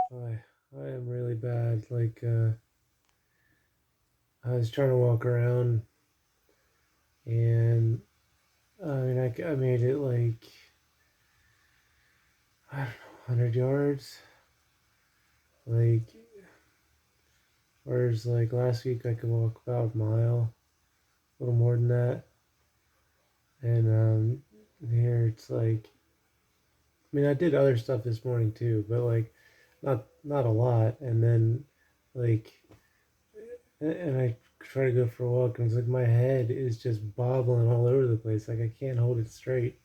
I am really bad. I was trying to walk around, and I made it like, I don't know, 100 yards. Like, whereas like last week I could walk about a mile, a little more than that. And here it's like, I did other stuff this morning too, but like, not a lot. And then, like, and I try to go for a walk, and it's like my head is just bobbling all over the place. Like I can't hold it straight.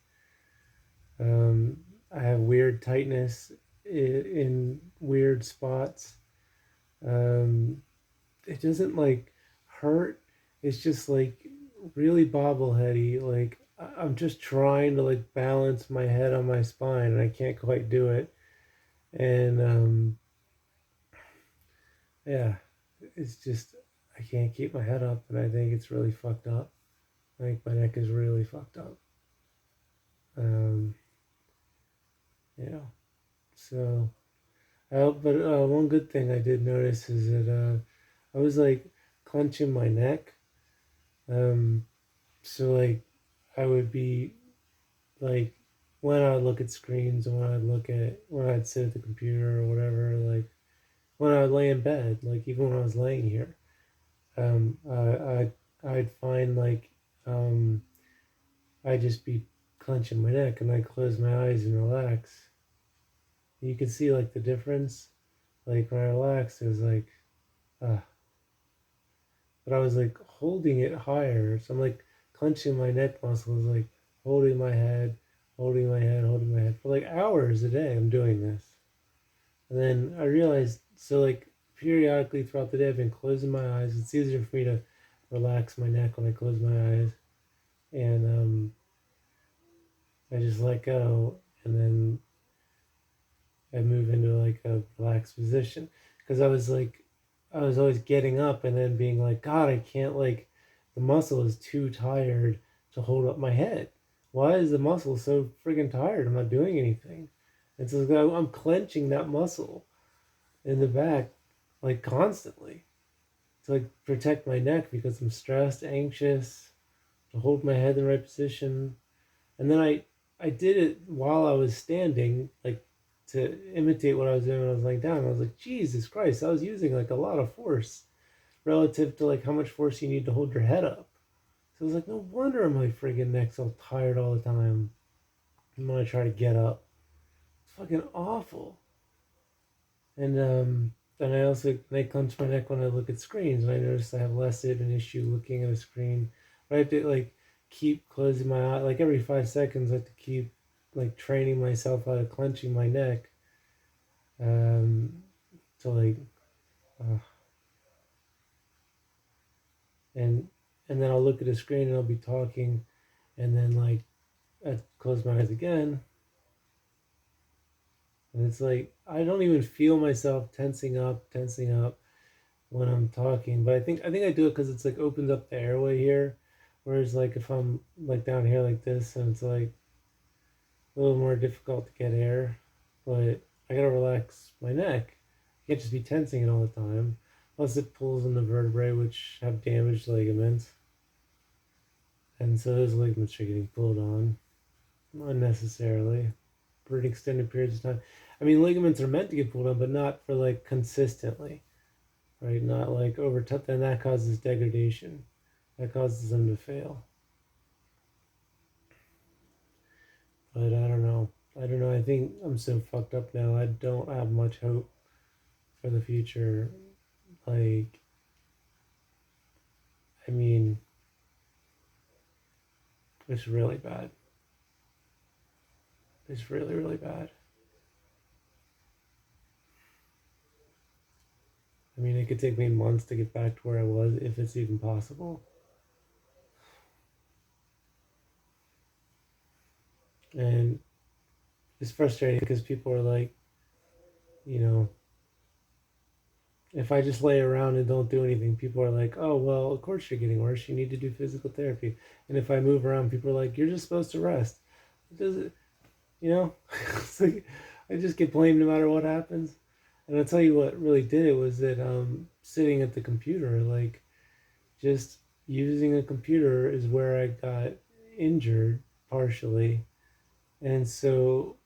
Um, I have weird tightness in weird spots. Um, it doesn't like hurt. It's just like really bobbleheady. Like I'm just trying to like balance my head on my spine, and I can't quite do it. And yeah, it's just I can't keep my head up, and I think it's really fucked up. I think my neck is really fucked up. Um, you know, so but one good thing I did notice is that I was like clenching my neck. Um, so like I would be like when I would look at screens and when I'd sit at the computer or whatever, like when I would lay in bed, like even when I was laying here, I'd find like um, I'd just be clenching my neck and I'd close my eyes and relax. You could see like the difference. Like when I relaxed, it was like, uh, but I was like holding it higher. So I'm like clenching my neck muscles, like holding my head, holding my head, holding my head for like hours a day. I'm doing this. And then I realized, so like periodically throughout the day, I've been closing my eyes. It's easier for me to relax my neck when I close my eyes. And I just let go. And then I move into like a relaxed position. Because I was always getting up and then being like, God, I can't like, the muscle is too tired to hold up my head. Why is the muscle so friggin' tired? I'm not doing anything. And so I'm clenching that muscle in the back like constantly to like protect my neck because I'm stressed, anxious, to hold my head in the right position. And then I did it while I was standing, like to imitate what I was doing when I was laying down. I was like, Jesus Christ, I was using like a lot of force relative to like how much force you need to hold your head up. So I was like, no wonder my friggin' neck's all tired all the time when I try to get up. It's fucking awful. And then I also I clench my neck when I look at screens, and I notice I have less of an issue looking at a screen. But I have to like keep closing my eye, like every 5 seconds. I have to keep like training myself out of clenching my neck, um, to like, uh, and then I'll look at a screen and I'll be talking, and then like I close my eyes again, and it's like I don't even feel myself tensing up when I'm talking. But I think I do it because it's like opens up the airway here. Whereas like if I'm like down here like this, and it's like a little more difficult to get air. But I gotta relax my neck. I can't just be tensing it all the time. Plus it pulls in the vertebrae which have damaged ligaments. And so those ligaments are getting pulled on unnecessarily for extended periods of time. Ligaments are meant to get pulled on, but not for like consistently, right? Not like over time. Then that causes degradation. That causes them to fail. But I don't know. I don't know. I think I'm so fucked up now. I don't have much hope for the future. Like, I mean, it's really bad. It's really, really bad. It could take me months to get back to where I was if it's even possible. And it's frustrating because people are like, you know, if I just lay around and don't do anything, people are like, oh, well, of course you're getting worse. You need to do physical therapy. And if I move around, people are like, you're just supposed to rest. Does it, you know? It's like, I just get blamed no matter what happens. And I'll tell you what really did it was that sitting at the computer, like just using a computer is where I got injured partially. And so,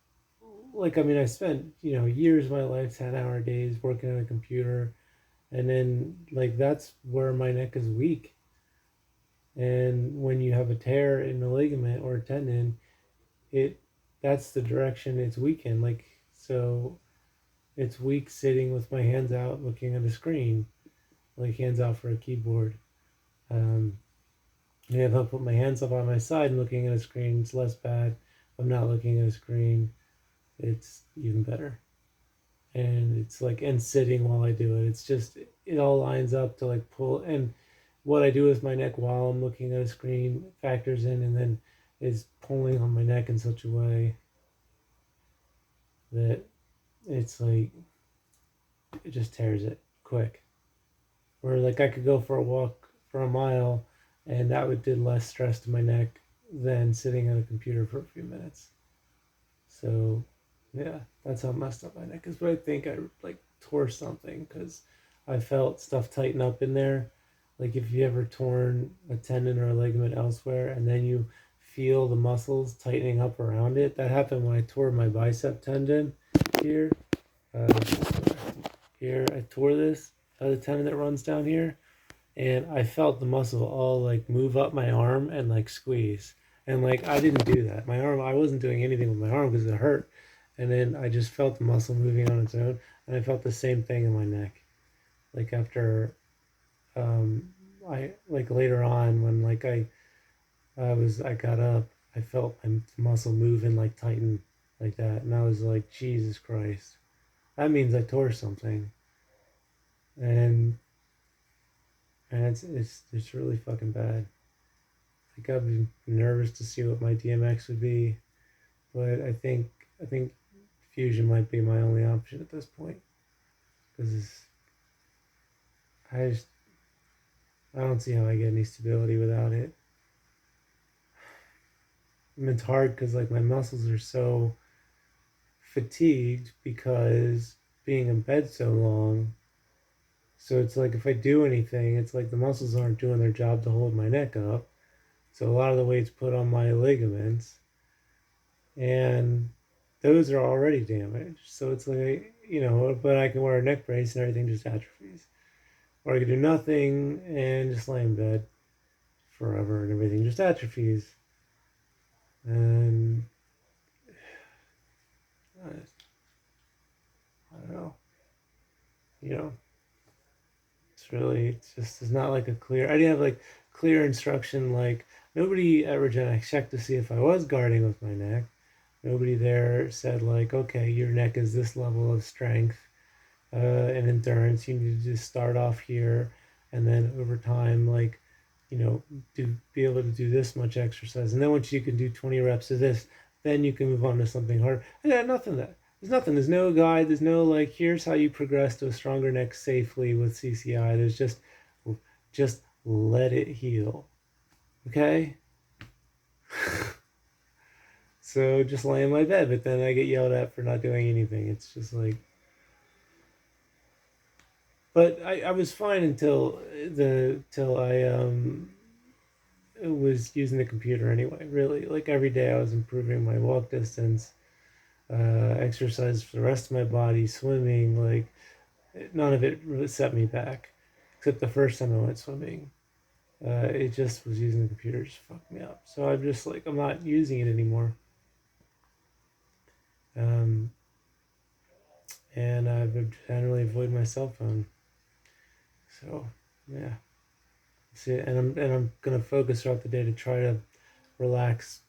like, I mean, I spent, years of my life, 10-hour days working on a computer. And then, like, that's where my neck is weak. And when you have a tear in the ligament or a tendon, it that's the direction it's weak in. Like, so it's weak sitting with my hands out looking at a screen, like hands out for a keyboard. Um, and if I put my hands up on my side and looking at a screen, it's less bad. If I'm not looking at a screen, it's even better. And it's like, and sitting while I do it. It's just, it all lines up to like pull. And what I do with my neck while I'm looking at a screen factors in and then is pulling on my neck in such a way that it's like, it just tears it quick. Where like I could go for a walk for a mile and that would did less stress to my neck than sitting at a computer for a few minutes. So yeah, that's how messed up my neck is. But I think I like tore something because I felt stuff tighten up in there. Like if you ever torn a tendon or a ligament elsewhere and then you feel the muscles tightening up around it. That happened when I tore my bicep tendon here. Uh, Here, I tore this, the tendon that runs down here, and I felt the muscle all like move up my arm and like squeeze. And like I didn't do that. My arm, I wasn't doing anything with my arm because it hurt. And then I just felt the muscle moving on its own, and I felt the same thing in my neck. Like after, um, I like later on when like I got up, I felt my muscle move and like tighten like that, and I was like, Jesus Christ, that means I tore something, and it's really fucking bad. Like I've been nervous to see what my DMX would be, but I think fusion might be my only option at this point because I just I don't see how I get any stability without it. I mean, it's hard because like my muscles are so fatigued because being in bed so long. So it's like if I do anything, it's like the muscles aren't doing their job to hold my neck up. So a lot of the weight's put on my ligaments, and those are already damaged. So it's like, but I can wear a neck brace and everything just atrophies. Or I can do nothing and just lay in bed forever and everything just atrophies. And I, I don't know, you know, it's not like a clear, I didn't have like clear instruction. Like nobody at regenexx checked to see if I was guarding with my neck. Nobody there said like, okay, your neck is this level of strength and endurance. You need to just start off here, and then over time, like, be able to do this much exercise, and then once you can do 20 reps of this, then you can move on to something harder. And yeah, nothing that there's nothing. There's no guide. There's no like, here's how you progress to a stronger neck safely with CCI. There's just let it heal. Okay. So just lay in my bed, but then I get yelled at for not doing anything. It's just like, but I was fine until the till I was using the computer anyway. Really, like every day I was improving my walk distance, exercise for the rest of my body, swimming. Like none of it really set me back, except the first time I went swimming. It just was using the computer just fucked me up. So I'm just like I'm not using it anymore. Um, and I've generally avoid my cell phone. So yeah. See, and I'm gonna focus throughout the day to try to relax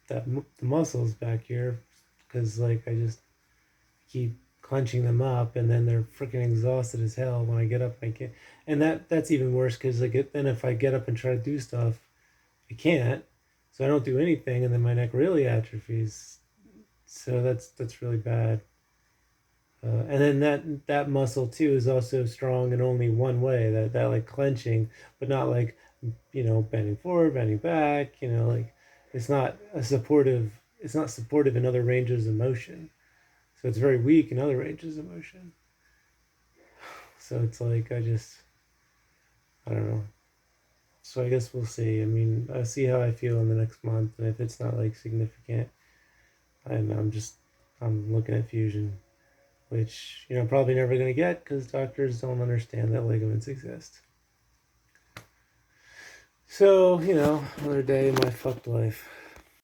the muscles back here, because like I just keep clenching them up, and then they're freaking exhausted as hell when I get up. I can't, and that's even worse because then if I get up and try to do stuff, I can't, so I don't do anything, and then my neck really atrophies. So that's really bad. And then that muscle too is also strong in only one way, that like clenching, but not like bending forward, bending back. Like it's not a supportive. It's not supportive in other ranges of motion. So it's very weak in other ranges of motion. So it's like I don't know. So I guess we'll see. I mean, I'll see how I feel in the next month, and if it's not like significant, I'm looking at fusion, which probably never gonna get because doctors don't understand that ligaments exist. So another day in my fucked life.